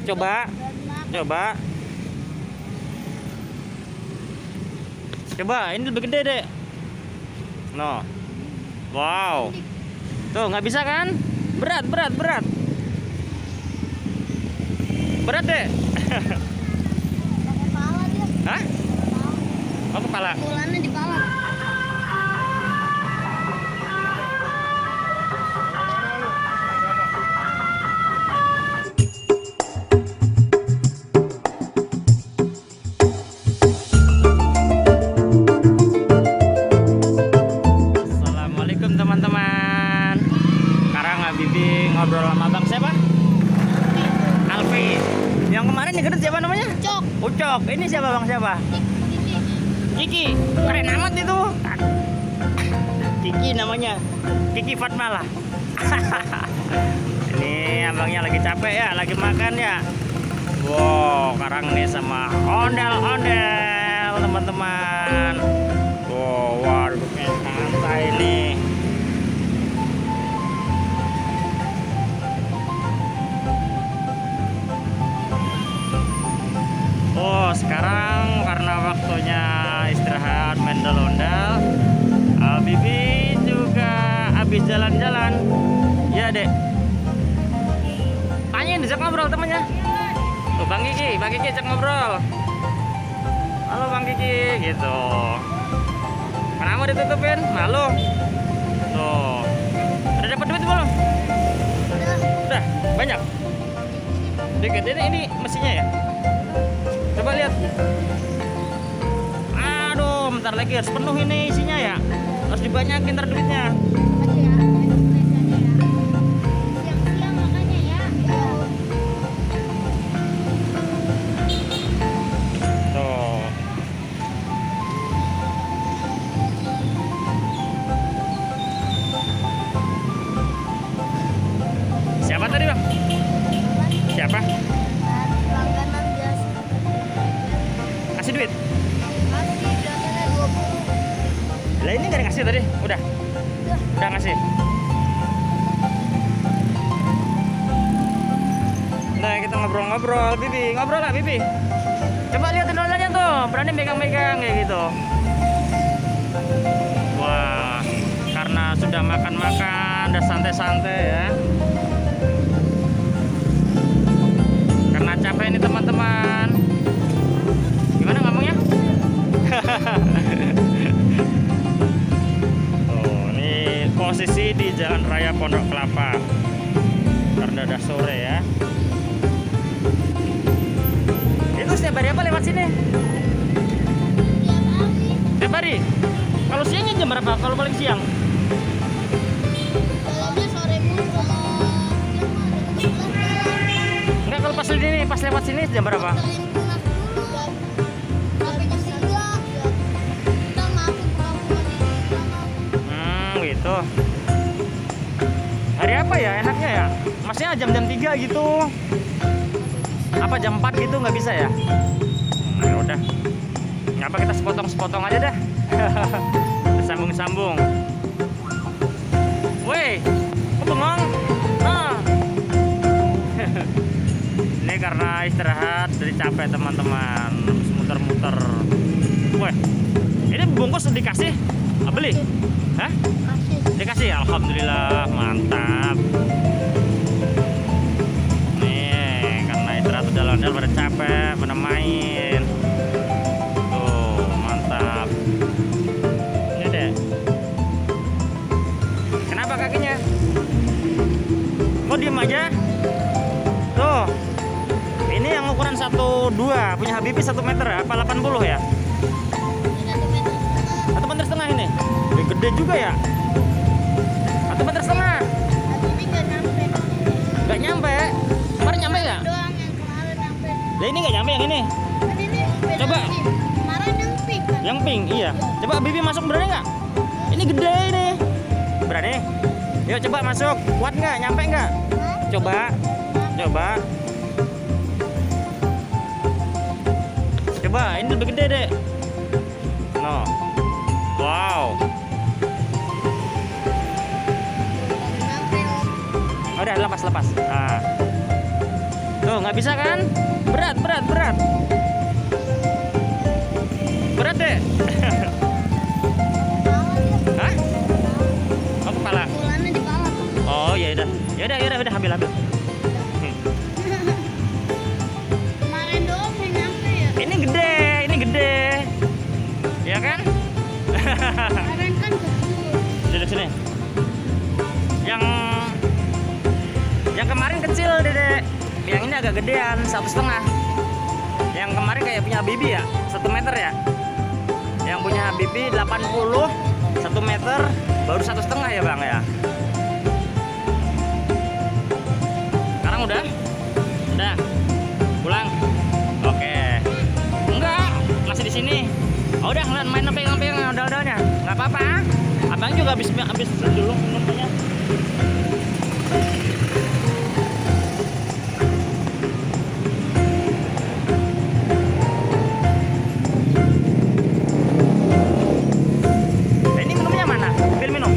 Coba. Coba. Coba, ini lebih gede, Dek. No. Wow. Tuh, nggak bisa kan? Berat, berat, berat. Berat, Dek. Kepala dia. Hah? Oh, kepala. Bulannya di kepala. Assalamualaikum teman-teman. Sekarang Bibi ngobrol sama Bang siapa? Alfi. Yang kemarin yang gendut siapa namanya? Cok. Ucok. Ini siapa Bang siapa? Kiki. Keren amat itu. Kiki namanya. Kiki Fatmalah. Ini abangnya lagi capek ya, lagi makan ya. Wow, sekarang nih sama ondel-ondel teman-teman. Wow, waduknya santai nih. Oh, sekarang karena waktunya istirahat mendel-ondel, Bibi juga habis jalan-jalan. Ya, Dek. Tanyain, ajak ngobrol temannya. Tuh, Bang Kiki ajak ngobrol. Halo Bang Kiki, gitu. Kenapa ditutupin? Malu. Tuh. Udah dapat duit belum? Udah, banyak. Dikit ini mesinnya ya? Coba lihat. Aduh, bentar lagi harus penuh ini isinya ya. Harus dibanyakin ntar duitnya. Siang-siang makanya ya. Tuh. Siapa tadi Bang? Siapa? Langganan biasa. Kasih duit? Masih biasanya 20. Lah ini nggak dikasih tadi? Udah ngasih. Nah kita ngobrol-ngobrol, Bibi. Ngobrol lah Bibi. Coba lihatin ondalnya tuh, berani megang-megang kayak gitu. Wah, karena sudah makan-makan, udah santai-santai ya. Karena capek nih teman-teman. Gimana ngomongnya? Oh, ini posisi di Jalan Raya Pondok Kelapa. Karena udah sore ya. Itu setiap hari apa lewat sini? Setiap hari. Kalau siangnya jam berapa? Kalau paling siang? Kalau sore mulu Enggak, kalau pas ini, pas lewat sini jam berapa? Gitu. Hari apa ya enaknya ya? Maksudnya jam-jam 3 gitu. Apa jam 4 gitu nggak bisa ya? Ya udah. Ngapa kita sepotong-sepotong aja dah. Sambung-sambung. Woi, kok bengong? Nah. Ini karena istirahat dari capek teman-teman. Muter-muter. Woi, ini bungkus dikasih? Beli? Hah? Dikasih? Alhamdulillah, mantap. Nih, karena istirahat udah ondel pada capek, pada main. Tuh, mantap. Ini deh. Kenapa kakinya? Kok diem aja? Tuh. Ini yang ukuran 1,2, punya Habibie 1 meter ya? Apa 80 ya? 1,5 meter ini? Gede juga ya? 1,5 meter. Gak nyampe. Kemarin nyampe gak? Doang yang kemarin nyampe. Lah ini gak nyampe yang ini. Kan ini beda Coba. lagi. Kemarin yang pink kan. Yang pink, iya. Coba Bibi masuk berani nggak? Ini gede ini. Berani? Yuk coba masuk. Kuat nggak? Nyampe nggak? Coba. Coba. Coba, ini lebih gede deh. No. Wow. Nyampe. Oh, udah lepas. Nah. Tuh, nggak bisa kan? Berat. Berat deh. Hah? Oh, kepala. Bulannya di bawah. Oh, ya udah. Ya udah, ambil. Kemarin doang yang nyampe ya. Ini gede. Ya kan? Kemarin kan kecil. Duduk sini. Yang kemarin kecil, Dedek. Yang ini agak gedean, 1,5. Yang kemarin kayak punya Bibi ya, 1 meter ya. Yang punya Bibi 80, 1 meter, baru 1,5 ya Bang ya. Sekarang udah? Udah. Pulang. Oke. Enggak, masih di sini. Oh, udah main pegang-pegang odol-odolnya. Enggak apa-apa. Abang juga habis dulu minumnya. Ini minumnya mana? Ambil minum.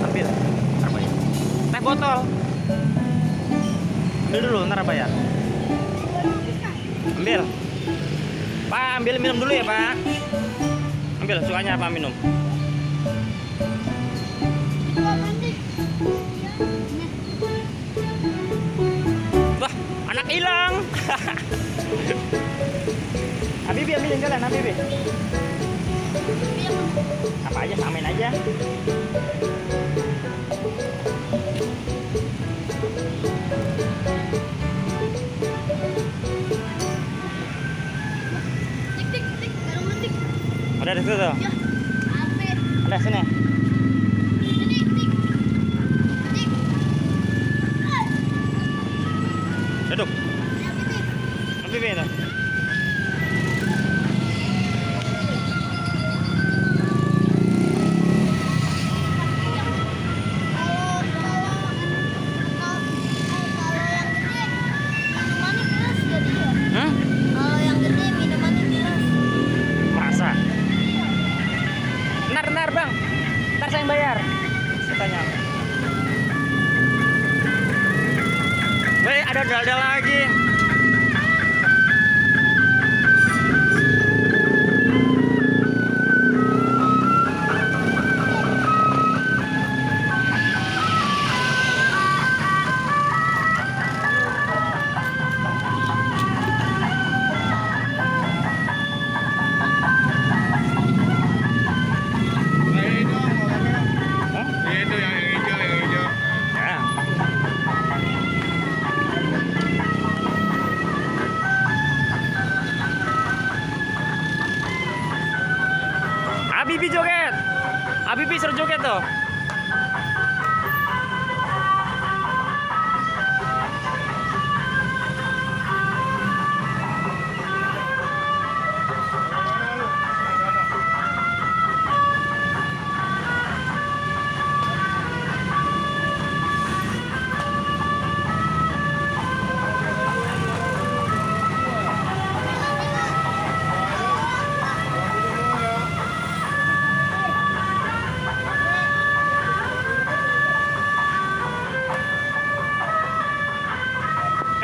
Ambil. Ntar bayar. Teh botol. Ambil dulu, ntar bayar. Ambil. Pak, ambil minum dulu ya, Pak. Ambil, sukanya apa minum? Wah, anak hilang. Habibi ambilin jalan, Habibi. Apa aja, samain aja. Tik, baru ngetik. Udah di situ tuh. Ya, apa? Udah sini. Ini tik. Tik. Duduk. Ya, tik. Habibi itu. Kalau yang gede minumannya keras. Masa? Ntar Bang. Ntar saya yang bayar. Katanya. Weh, ada dal-dal lagi. Hah? Itu yang hijau. Ya. Habibi joget. Habibi suruh joget tuh.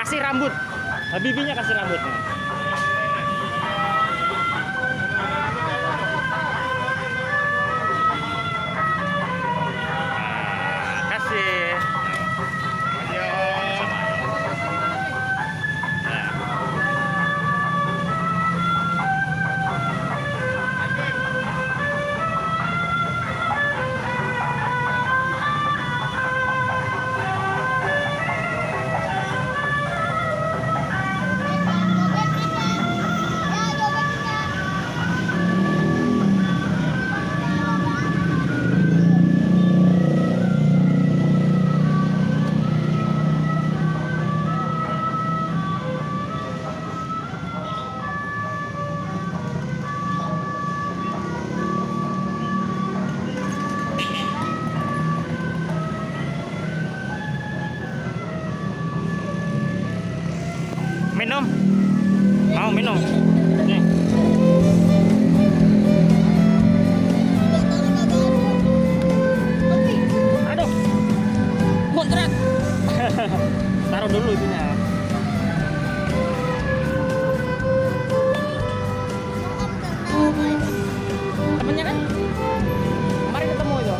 Kasih rambut. Habibinya kasih rambutnya. Nah, kasih. Nah. Minum. Mau minum? Nih. Aduh. Muntrat. dulu itunya. Temennya kan? Kemarin ketemu itu.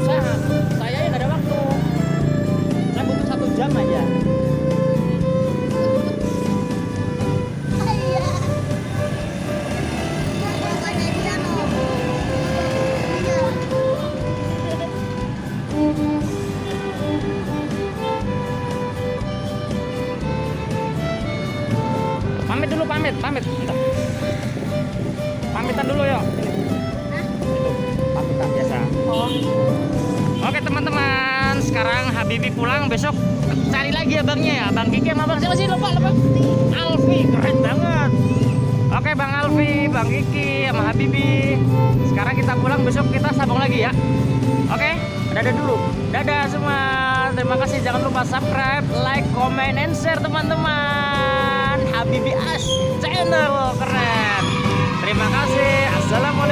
Susah, saya yang nggak ada waktu. Saya butuh 1 jam aja. Pamit dulu, pamit. Bentar. Pamitan dulu yuk. Itu, pamitan biasa. Oke teman-teman, sekarang Habibi pulang, besok cari lagi abangnya ya. Bang Kiki sama Bang siapa sih lupa? Alfi, keren banget. Oke Bang Alfi, Bang Kiki sama Habibi. Sekarang kita pulang, besok kita sambung lagi ya. Oke, dadah dulu. Dadah semua. Terima kasih, jangan lupa subscribe, like, comment, and share teman-teman. Habibi As Channel, keren. Terima kasih. Assalamualaikum.